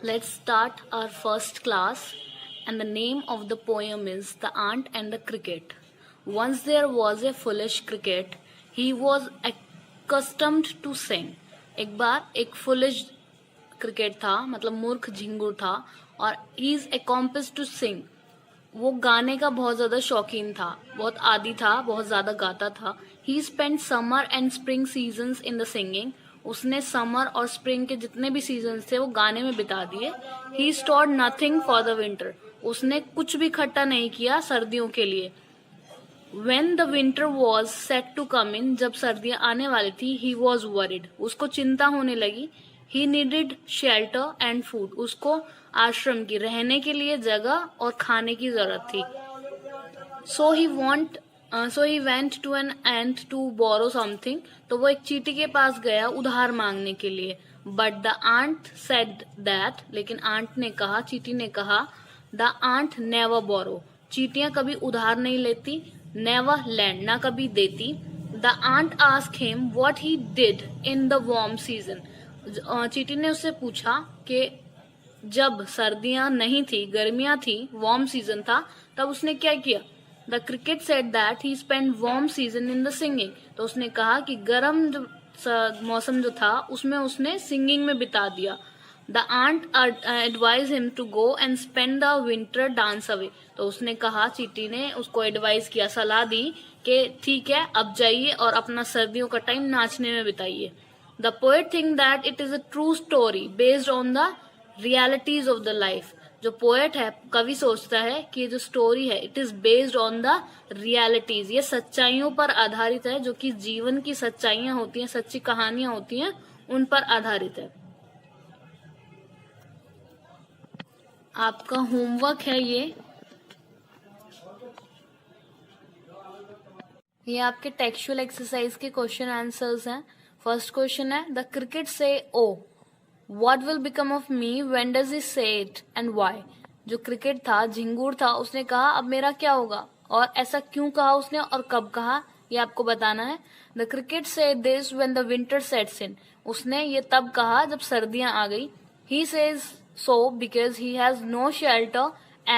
Let's start our first class, and the name of the poem is The Ant and the Cricket. Once there was a foolish cricket, he was accustomed to sing. एक बार एक foolish cricket था, मतलब मूर्ख झिंगुर था, और he is accomplished to sing. वो गाने का बहुत ज़्यादा शौकीन था, बहुत आदी था, बहुत ज़्यादा गाता था. He spent summer and spring seasons in the singing. उसने समर और स्प्रिंग के जितने भी सीजन्स थे वो गाने में बिता दिए. He stored nothing for the winter. उसने कुछ भी इकट्ठा नहीं किया सर्दियों के लिए. When the winter was set to come in, जब सर्दियां आने वाली थी, he was worried. उसको चिंता होने लगी. He needed shelter and food. उसको आश्रम की रहने के लिए जगह और खाने की जरूरत थी. So he went to an ant to borrow something. तो वो एक चींटी के पास गया उधार मांगने के लिए. But the ant said that, लेकिन आंट ने कहा, चींटी ने कहा, the ant never borrow. चींटियां कभी उधार नहीं लेती. Never lend, ना कभी देती. The ant asked him what he did in the warm season. चींटी ने उससे पूछा कि जब सर्दियां नहीं थी, गर्मियां थी, वार्म सीजन था, तब उसने क्या किया. The cricket said that he spent warm season in the singing. तो उसने कहा कि गर्म जो मौसम जो था उसमें उसने सिंगिंग में बिता दिया. The ant advised him to go and spend the winter dance away. तो उसने कहा, चींटी ने उसको एडवाइस किया, सलाह दी कि ठीक है, अब जाइए और अपना सर्दियों का टाइम नाचने में बिताइए. The poet think that it is a true story based on the realities of the life. जो पोएट है, कवि सोचता है कि ये जो स्टोरी है, it is based on the realities, ये सच्चाइयों पर आधारित है, जो कि जीवन की सच्चाइयां होती हैं, सच्ची कहानियां होती हैं, उन पर आधारित है. आपका होमवर्क है ये आपके टेक्सचुअल एक्सरसाइज के क्वेश्चन आंसर्स हैं. फर्स्ट क्वेश्चन है, द क्रिकेट से ओ What will become of me? When does he say it and why? जो क्रिकेट था, झिंगूर था, उसने कहा अब मेरा क्या होगा, और ऐसा क्यों कहा उसने और कब कहा, ये आपको बताना है. The cricket said this when the winter sets in. उसने ये तब कहा जब सर्दियां आ गई. He says so because he has no shelter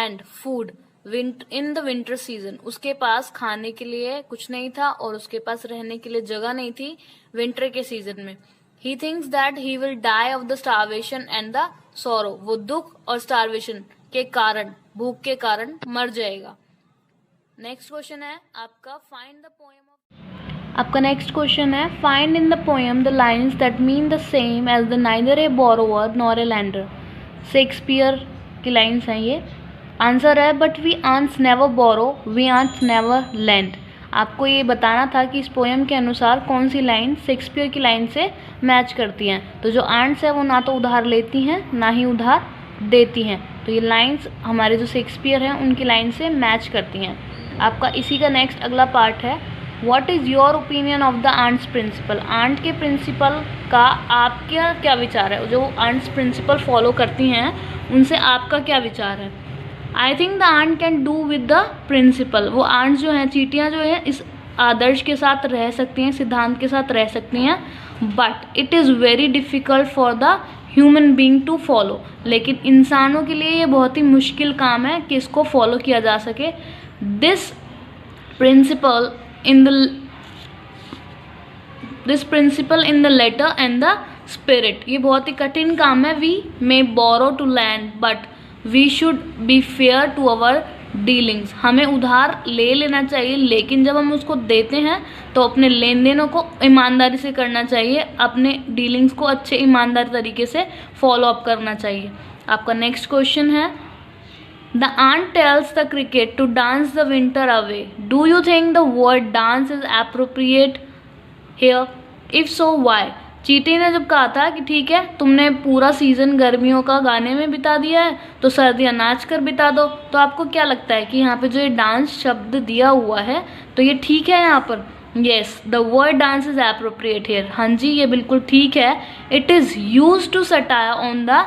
and food in the winter season. उसके पास खाने के लिए कुछ नहीं था और उसके पास रहने के लिए जगह नहीं थी विंटर के सीजन में. He thinks that he will die of the starvation and the sorrow. वो दुख और starvation के कारण, भूख के कारण मर जाएगा. नेक्स्ट क्वेश्चन है आपका, find the poem. आपका नेक्स्ट क्वेश्चन है, find in the poem the lines that mean the same as the neither a borrower nor a lender. Shakespeare की लाइन्स हैं ये. आंसर है, but we ants never borrow, we ants never lend. आपको ये बताना था कि इस पोएम के अनुसार कौन सी लाइन शेक्सपियर की लाइन से मैच करती हैं. तो जो आंट्स है वो ना तो उधार लेती हैं ना ही उधार देती हैं. तो ये लाइंस हमारे जो शेक्सपियर हैं उनकी लाइन से मैच करती हैं. आपका इसी का नेक्स्ट अगला पार्ट है, what is your opinion of the ants principle. Ant के प्रिंसिपल का आपका क्या विचार है, जो आंट्स प्रिंसिपल फॉलो करती हैं उनसे आपका क्या विचार है. I think the ant can do with the principle. वो आंट्स जो हैं, चींटियाँ जो हैं, इस आदर्श के साथ रह सकती हैं, सिद्धांत के साथ रह सकती हैं, but it is very difficult for the human being to follow. लेकिन इंसानों के लिए ये बहुत ही मुश्किल काम है कि इसको फॉलो किया जा सके. This principle in the letter and the spirit. ये बहुत ही कठिन काम है. We may borrow to lend but we should be fair to our dealings. हमें उधार ले लेना चाहिए, लेकिन जब हम उसको देते हैं तो अपने लेन देनों को ईमानदारी से करना चाहिए, अपने डीलिंग्स को अच्छे ईमानदार तरीके से फॉलो अप करना चाहिए. आपका नेक्स्ट क्वेश्चन है, the ant tells the cricket to dance the winter away. Do you think the word dance is appropriate here? If so why? चींटी ने जब कहा था कि ठीक है, तुमने पूरा सीजन गर्मियों का गाने में बिता दिया है तो सर्दियाँ नाच कर बिता दो, तो आपको क्या लगता है कि यहाँ पे जो ये डांस शब्द दिया हुआ है तो ये ठीक है यहाँ पर? Yes, the word dance is appropriate here. हाँ जी, ये बिल्कुल ठीक है. It is use to satire on the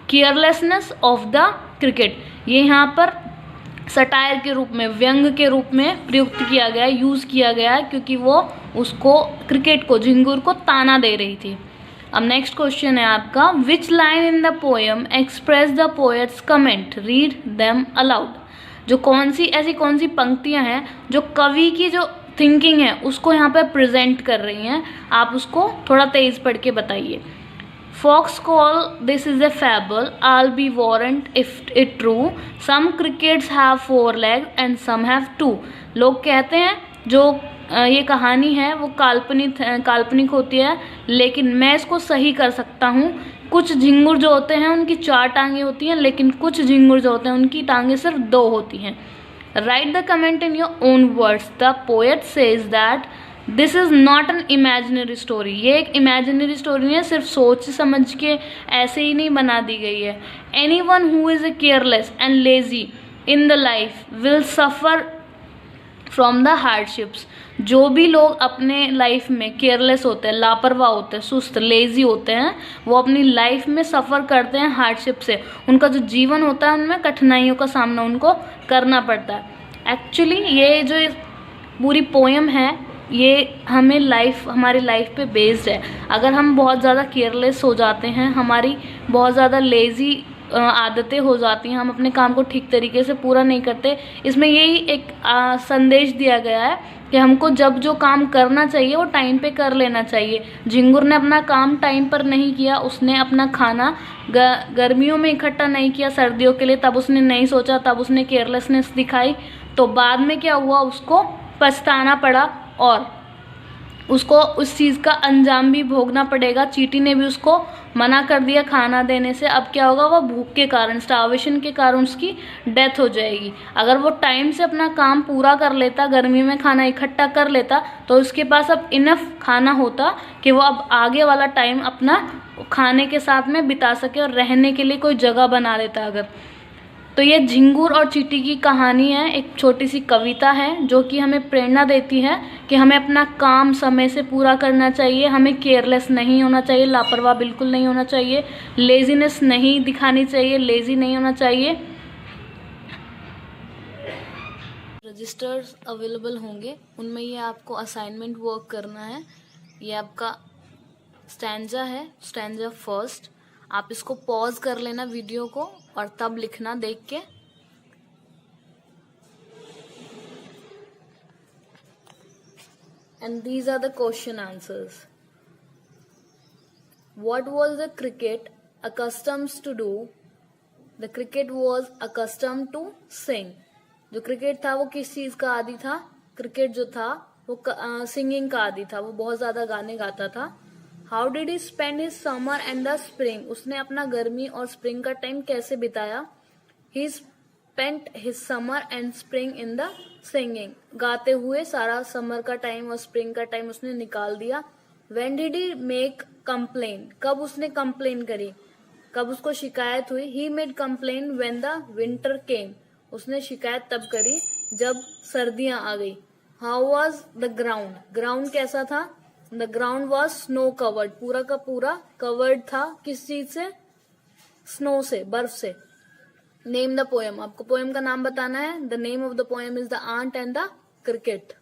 carelessness of the cricket. ये यहाँ पर सटायर के रूप में, व्यंग के रूप में प्रयुक्त किया गया, यूज़ किया गया, क्योंकि वो उसको, क्रिकेट को, झिंगुर को ताना दे रही थी. अब नेक्स्ट क्वेश्चन है आपका, which line in the poem express the poets comment, read them allowed. जो कौन सी पंक्तियां हैं जो कवि की जो थिंकिंग है उसको यहाँ पे प्रेजेंट कर रही हैं, आप उसको थोड़ा तेज पढ़ के बताइए। Fox call this is a fable, I'll be warrant if it true, some crickets have 4 legs and some have 2। लोग कहते हैं जो ये कहानी है वो काल्पनिक होती है, लेकिन मैं इसको सही कर सकता हूँ। कुछ झिंगुर जो होते हैं उनकी 4 टांगे होती हैं, लेकिन कुछ झिंगुर जो होते हैं उनकी टांगे सिर्फ 2 होती हैं। Right the comment in your own words. The poet says that this is not an imaginary story. ये एक इमेजिनरी स्टोरी नहीं है, सिर्फ सोच समझ के ऐसे ही नहीं बना दी गई है। Any one who is a careless and lazy in the life will suffer from the hardships. जो भी लोग अपने लाइफ में केयरलेस होते हैं, लापरवाह होते हैं, सुस्त लेजी होते हैं, वो अपनी लाइफ में सफ़र करते हैं हार्डशिप से। उनका जो जीवन होता है उनमें कठिनाइयों का सामना उनको करना पड़ता है। एक्चुअली ये जो पूरी पोएम है ये हमारी लाइफ पे बेस्ड है। अगर हम बहुत ज़्यादा केयरलेस हो जाते हैं, हमारी बहुत ज़्यादा लेज़ी आदतें हो जाती हैं, हम अपने काम को ठीक तरीके से पूरा नहीं करते, इसमें यही एक संदेश दिया गया है कि हमको जब जो काम करना चाहिए वो टाइम पे कर लेना चाहिए। झिंगुर ने अपना काम टाइम पर नहीं किया, उसने अपना खाना गर्मियों में इकट्ठा नहीं किया सर्दियों के लिए, तब उसने नहीं सोचा, तब उसने केयरलेसनेस दिखाई, तो बाद में क्या हुआ, उसको पछताना पड़ा और उसको उस चीज़ का अंजाम भी भोगना पड़ेगा। चींटी ने भी उसको मना कर दिया खाना देने से। अब क्या होगा, वो भूख के कारण, स्टार्वेशन के कारण उसकी डेथ हो जाएगी। अगर वो टाइम से अपना काम पूरा कर लेता, गर्मी में खाना इकट्ठा कर लेता, तो उसके पास अब इनफ खाना होता कि वो अब आगे वाला टाइम अपना खाने के साथ में बिता सके और रहने के लिए कोई जगह बना लेता अगर। तो ये झिंगुर और चींटी की कहानी है, एक छोटी सी कविता है जो कि हमें प्रेरणा देती है कि हमें अपना काम समय से पूरा करना चाहिए, हमें केयरलेस नहीं होना चाहिए, लापरवाह बिल्कुल नहीं होना चाहिए, लेजीनेस नहीं दिखानी चाहिए, लेजी नहीं होना चाहिए। रजिस्टर्स अवेलेबल होंगे, उनमें ये आपको असाइनमेंट वर्क करना है। ये आपका स्टैंजा है, स्टैंजा फर्स्ट। आप इसको पॉज कर लेना वीडियो को और तब लिखना देख के। And these are the question answers. What was the cricket accustomed to do? The cricket was accustomed to sing. जो क्रिकेट था वो किस चीज का आदी था? क्रिकेट जो था वो सिंगिंग का आदी था, वो बहुत ज्यादा गाने गाता था। How did he spend his summer and the spring? उसने अपना गर्मी और स्प्रिंग का टाइम कैसे बिताया? He spent his summer and spring in the singing. गाते हुए सारा समर का टाइम और स्प्रिंग का टाइम उसने निकाल दिया। When did he make complaint? कब उसने कंप्लेन करी, कब उसको शिकायत हुई? He made complaint when the winter came. उसने शिकायत तब करी जब सर्दियां आ गई। How was the ground? Ground कैसा था? The ground was snow covered. पूरा का पूरा covered था किस चीज से? स्नो से, बर्फ से। Name the poem. आपको पोएम का नाम बताना है। The name of the poem is The Ant and the Cricket.